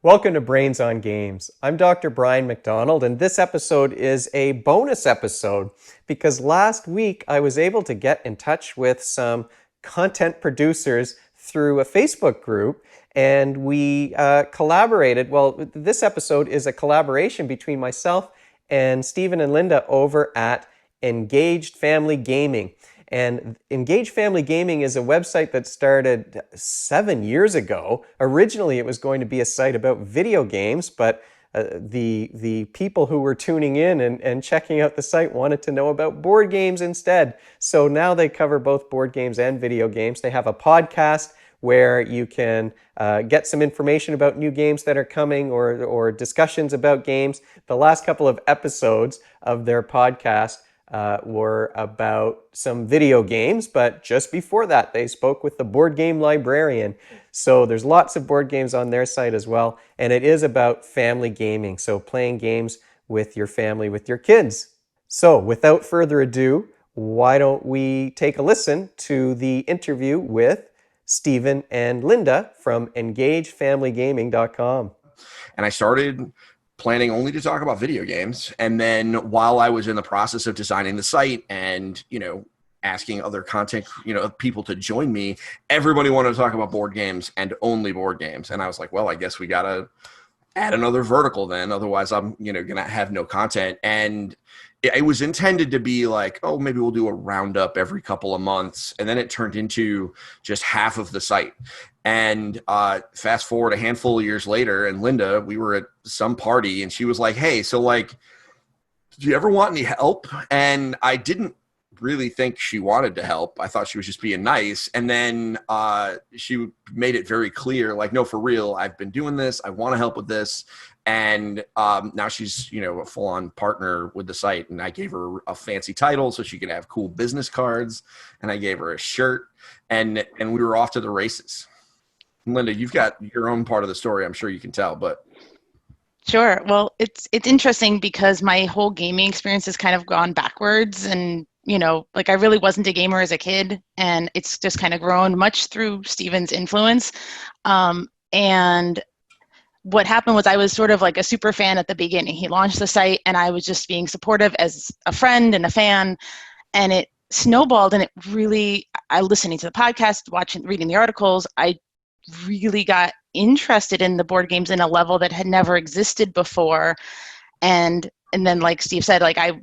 Welcome to Brains on Games. I'm Dr. Brian McDonald, and this episode is a bonus episode because last week I was able to get in touch with some content producers through a Facebook group, and we collaborated. Well, this episode is a collaboration between myself and Stephen and Linda over at Engaged Family Gaming. And Engage Family Gaming is a website that started 7 years ago. Originally, it was going to be a site about video games, but the people who were tuning in and checking out the site wanted to know about board games instead. So now they cover both board games and video games. They have a podcast where you can get some information about new games that are coming or discussions about games. The last couple of episodes of their podcast were about some video games, but just before that, they spoke with the board game librarian. So there's lots of board games on their site as well, and it is about family gaming, so playing games with your family, with your kids. So without further ado, why don't we take a listen to the interview with Stephen and Linda from EngageFamilyGaming.com. And I started planning only to talk about video games. And then while I was in the process of designing the site and, asking other content, people to join me, everybody wanted to talk about board games and only board games. And I was like, well, I guess we got to add another vertical then. Otherwise I'm, going to have no content. And it was intended to be like, oh, maybe we'll do a roundup every couple of months. And then it turned into just half of the site. And fast forward a handful of years later, and Linda, we were at some party, and she was like, hey, so do you ever want any help? And I didn't really think she wanted to help. I thought she was just being nice. And then she made it very clear, like, no, for real, I've been doing this. I want to help with this. And now she's, a full-on partner with the site. And I gave her a fancy title so she could have cool business cards. And I gave her a shirt. And we were off to the races. Linda, you've got your own part of the story. I'm sure you can tell, but. Sure. Well, it's interesting because my whole gaming experience has kind of gone backwards. And, I really wasn't a gamer as a kid. And it's just kind of grown much through Stephen's influence. And what happened was I was sort of like a super fan at the beginning. He launched the site and I was just being supportive as a friend and a fan. And it snowballed, and I listening to the podcast, reading the articles, I really got interested in the board games in a level that had never existed before. And then, like Steve said, I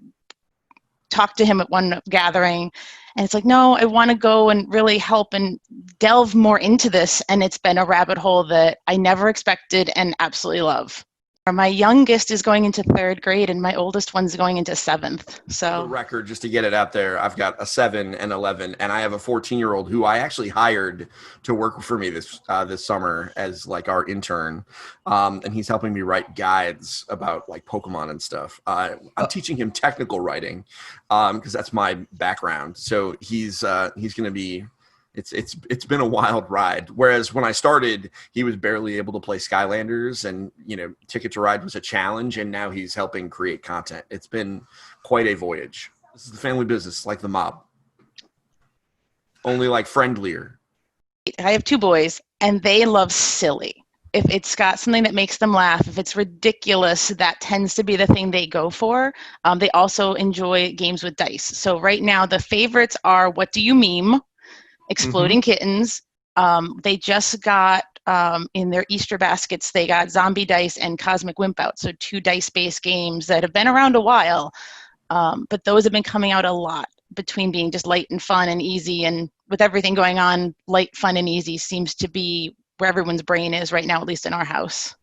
talked to him at one gathering, and it's like, no, I want to go and really help and delve more into this. And it's been a rabbit hole that I never expected and absolutely love. My youngest is going into 3rd grade, and my oldest one's going into 7th. So, for the record, just to get it out there, I've got a 7 and 11, and I have a 14-year-old who I actually hired to work for me this summer as our intern, and he's helping me write guides about Pokemon and stuff. I'm teaching him technical writing because that's my background. So he's going to be. It's been a wild ride. Whereas when I started, he was barely able to play Skylanders, and Ticket to Ride was a challenge, and now he's helping create content. It's been quite a voyage. This is the family business, like the mob, only friendlier. I have 2 boys, and they love silly. If it's got something that makes them laugh, if it's ridiculous, that tends to be the thing they go for. They also enjoy games with dice. So right now, the favorites are What Do You Meme? Exploding Kittens. They just got in their Easter baskets, they got Zombie Dice and Cosmic Wimp out. So 2 dice-based games that have been around a while, but those have been coming out a lot between being just light and fun and easy. And with everything going on, light, fun, and easy seems to be where everyone's brain is right now, at least in our house.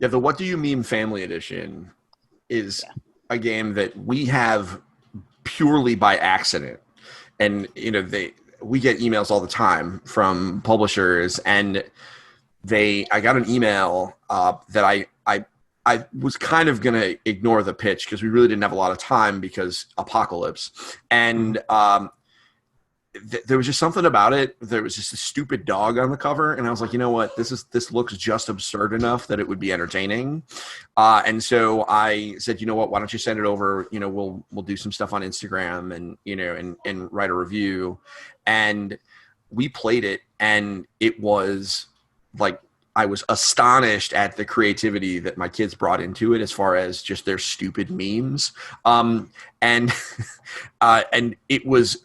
Yeah, the What Do You Meme Family Edition is a game that we have purely by accident. And, we get emails all the time from publishers, and I got an email that I was kind of going to ignore the pitch because we really didn't have a lot of time because apocalypse. And there was just something about it. There was just a stupid dog on the cover, and I was like, you know what? This looks just absurd enough that it would be entertaining. And so I said, you know what? Why don't you send it over? We'll do some stuff on Instagram and write a review. And we played it, and it was I was astonished at the creativity that my kids brought into it, as far as just their stupid memes. And and it was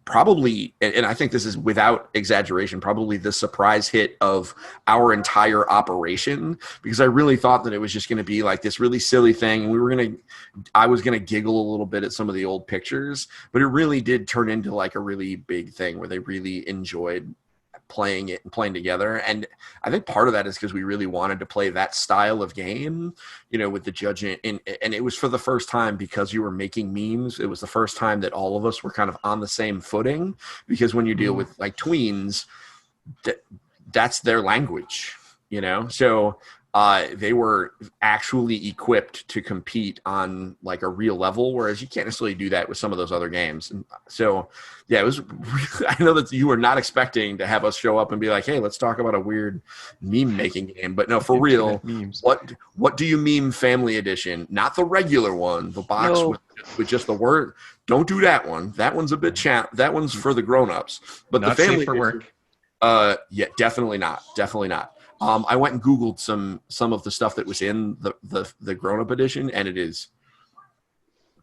probably, and I think this is without exaggeration, probably the surprise hit of our entire operation, because I really thought that it was just going to be like this really silly thing, and I was going to giggle a little bit at some of the old pictures, but it really did turn into like a really big thing where they really enjoyed playing it and playing together. And I think part of that is because we really wanted to play that style of game, with the judging. And it was for the first time, because you were making memes, it was the first time that all of us were kind of on the same footing, because when you deal with like tweens, that's their language, so they were actually equipped to compete on like a real level, whereas you can't necessarily do that with some of those other games. And so, yeah, it was. I know that you were not expecting to have us show up and be like, "Hey, let's talk about a weird meme making game." But no, for real, memes. What do you meme Family Edition? Not the regular one, the box with just the word. Don't do that one. That one's a bit that one's for the grown-ups. But Not the Family safe for work. Yeah, definitely not. Definitely not. I went and Googled some of the stuff that was in the grown-up edition, and it is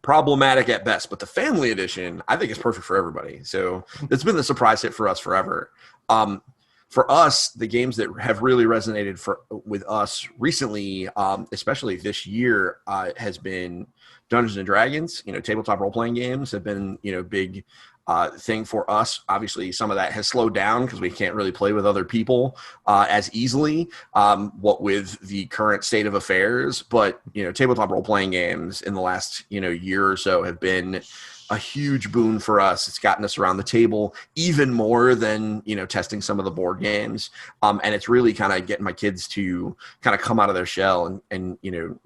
problematic at best. But the family edition, I think, is perfect for everybody. So it's been the surprise hit for us forever. For us, the games that have really resonated with us recently, especially this year, has been Dungeons and Dragons. Tabletop role-playing games have been big thing for us. Obviously, some of that has slowed down because we can't really play with other people as easily, what with the current state of affairs. But tabletop role-playing games in the last year or so have been a huge boon for us. It's gotten us around the table even more than testing some of the board games, and it's really kind of getting my kids to kind of come out of their shell and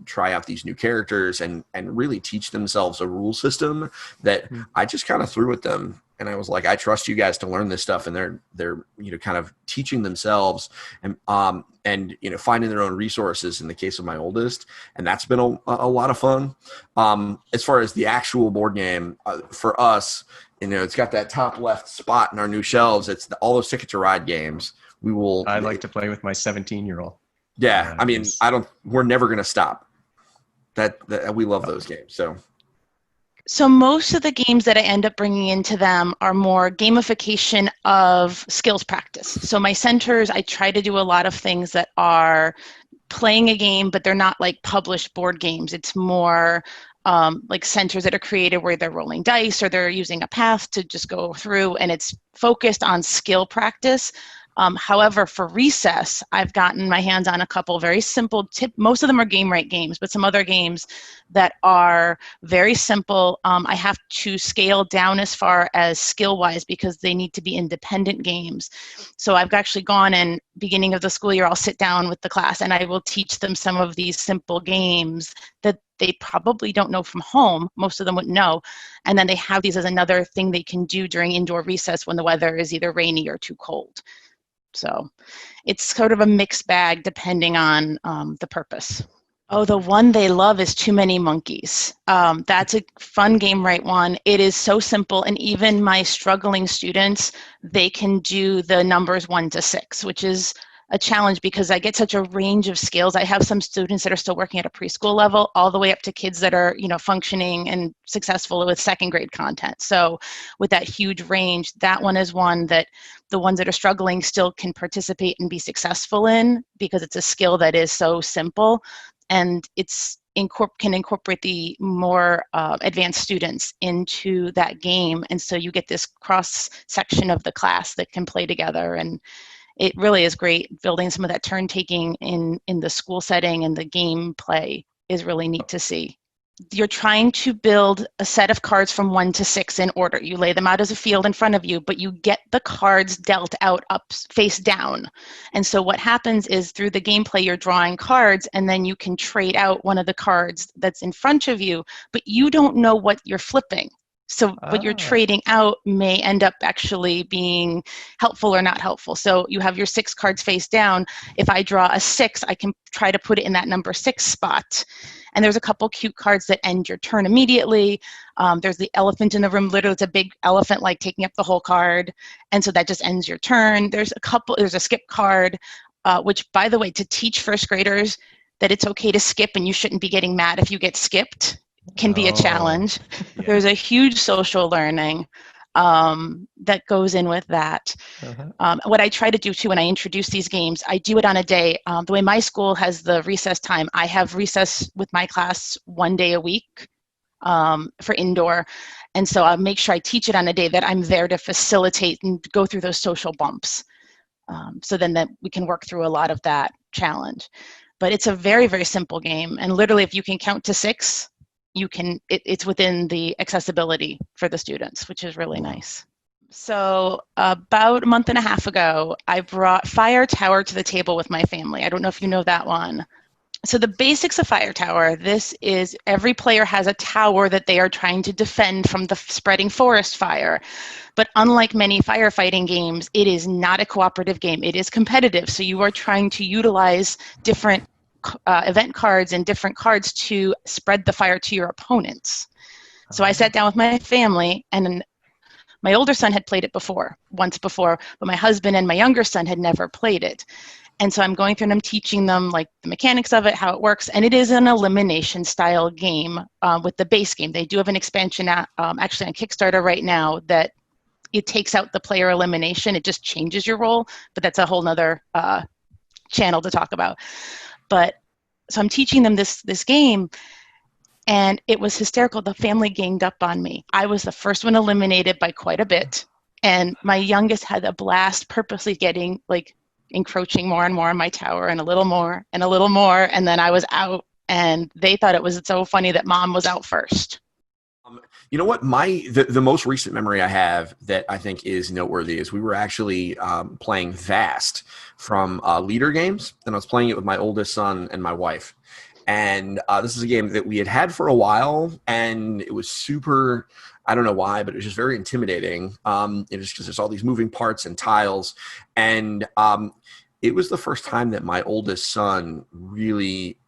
try out these new characters and really teach themselves a rule system that I just kind of threw at them. And I was like, I trust you guys to learn this stuff, and they're kind of teaching themselves and finding their own resources in the case of my oldest, and that's been a lot of fun. As far as the actual board game, for us, it's got that top left spot in our new shelves. It's all those Ticket to Ride games. I like to play with my 17-year-old. Yeah, we're never going to stop. That we love those games. So most of the games that I end up bringing into them are more gamification of skills practice. So my centers, I try to do a lot of things that are playing a game, but they're not like published board games. It's more like centers that are created where they're rolling dice or they're using a path to just go through, and it's focused on skill practice. However, for recess, I've gotten my hands on a couple very simple most of them are game right games, but some other games that are very simple. I have to scale down as far as skill-wise because they need to be independent games. So I've actually gone, and beginning of the school year, I'll sit down with the class and I will teach them some of these simple games that they probably don't know from home. Most of them wouldn't know. And then they have these as another thing they can do during indoor recess when the weather is either rainy or too cold. So it's sort of a mixed bag depending on the purpose. Oh, the one they love is Too Many Monkeys. That's a fun game, right one. It is so simple, and even my struggling students, they can do the numbers 1 to 6, which is a challenge because I get such a range of skills. I have some students that are still working at a preschool level all the way up to kids that are, functioning and successful with second grade content. So with that huge range, that one is one that the ones that are struggling still can participate and be successful in because it's a skill that is so simple, and it's can incorporate the more advanced students into that game. And so you get this cross section of the class that can play together, and it really is great. Building some of that turn taking in the school setting and the game play is really neat to see. You're trying to build a set of cards from 1 to 6 in order. You lay them out as a field in front of you, but you get the cards dealt out face down. And so what happens is through the gameplay, you're drawing cards, and then you can trade out one of the cards that's in front of you, but you don't know what you're flipping. So what you're trading out may end up actually being helpful or not helpful. So you have your 6 cards face down. If I draw a 6, I can try to put it in that number 6 spot. And there's a couple cute cards that end your turn immediately. There's the elephant in the room. Literally, it's a big elephant like taking up the whole card. And so that just ends your turn. There's a skip card. which, by the way, to teach first graders that it's okay to skip and you shouldn't be getting mad if you get skipped can be a challenge. Yeah. There's a huge social learning that goes in with that. What I try to do too when I introduce these games, I do it on a day. The way my school has the recess time, I have recess with my class 1 day a week for indoor. And so I'll make sure I teach it on a day that I'm there to facilitate and go through those social bumps. So then that we can work through a lot of that challenge. But it's a very, very simple game. And literally, if you can count to 6, you can. It's within the accessibility for the students, which is really nice. So about a month and a half ago, I brought Fire Tower to the table with my family. I don't know if you know that one. So the basics of Fire Tower, this is every player has a tower that they are trying to defend from the spreading forest fire. But unlike many firefighting games, it is not a cooperative game. It is competitive. So you are trying to utilize different event cards and different cards to spread the fire to your opponents. So I sat down with my family, and my older son had played it once before, but my husband and my younger son had never played it. And so I'm going through and I'm teaching them like the mechanics of it, how it works. And it is an elimination style game with the base game. They do have an expansion actually on Kickstarter right now that it takes out the player elimination. It just changes your role, but that's a whole nother channel to talk about. But so I'm teaching them this game, and it was hysterical. The family ganged up on me. I was the first one eliminated by quite a bit. And my youngest had a blast purposely getting encroaching more and more on my tower, and a little more and a little more, and then I was out, and they thought it was so funny that mom was out first. You know what? The most recent memory I have that I think is noteworthy is we were actually playing Vast from Leader Games, and I was playing it with my oldest son and my wife. And this is a game that we had for a while, and it was super, I don't know why, but it was just very intimidating. It was because there's all these moving parts and tiles. And it was the first time that my oldest son really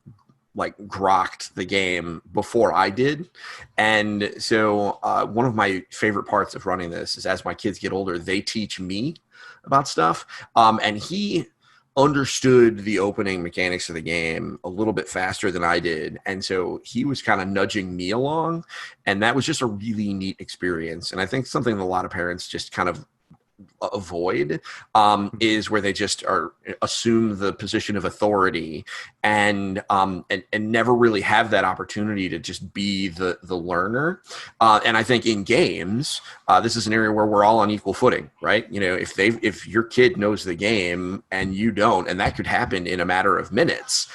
grokked the game before I did. And so one of my favorite parts of running this is as my kids get older, they teach me about stuff. And he understood the opening mechanics of the game a little bit faster than I did. And so he was kind of nudging me along. And that was just a really neat experience. And I think something that a lot of parents just kind of avoid is where they just assume the position of authority and never really have that opportunity to just be the learner. And I think in games, this is an area where we're all on equal footing, right? You know, if your kid knows the game and you don't, and that could happen in a matter of minutes,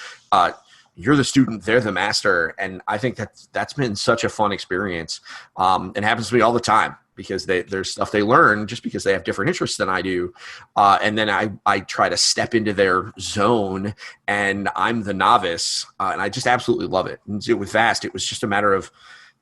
you're the student, they're the master. And I think that's been such a fun experience. It happens to me all the time, because there's stuff they learn just because they have different interests than I do. And then I try to step into their zone, and I'm the novice, and I just absolutely love it. And with Vast, it was just a matter of,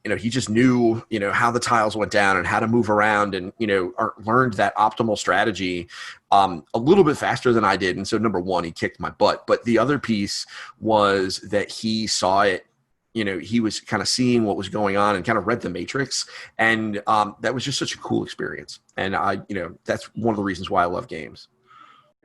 he just knew, how the tiles went down and how to move around, and, learned that optimal strategy a little bit faster than I did. And so number one, he kicked my butt. But the other piece was that he saw it. He was kind of seeing what was going on and kind of read the Matrix. And that was just such a cool experience. And that's one of the reasons why I love games.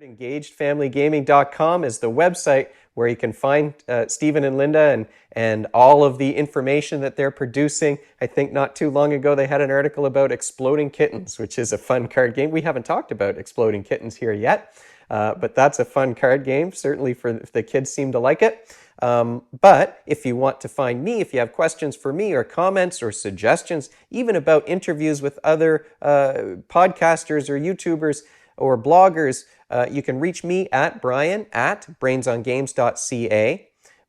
EngagedFamilyGaming.com is the website where you can find Stephen and Linda and all of the information that they're producing. I think not too long ago they had an article about Exploding Kittens, which is a fun card game. We haven't talked about Exploding Kittens here yet, but that's a fun card game, certainly if the kids seem to like it. But if you want to find me, if you have questions for me or comments or suggestions, even about interviews with other podcasters or YouTubers or bloggers, you can reach me at brian@brainsongames.ca.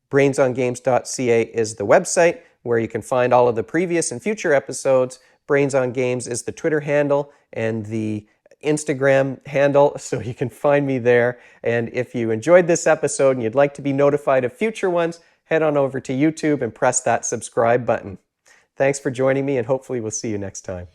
Brainsongames.ca is the website where you can find all of the previous and future episodes. Brains on Games is the Twitter handle and the Instagram handle, so you can find me there. And if you enjoyed this episode and you'd like to be notified of future ones, head on over to YouTube and press that subscribe button. Thanks for joining me, and hopefully we'll see you next time.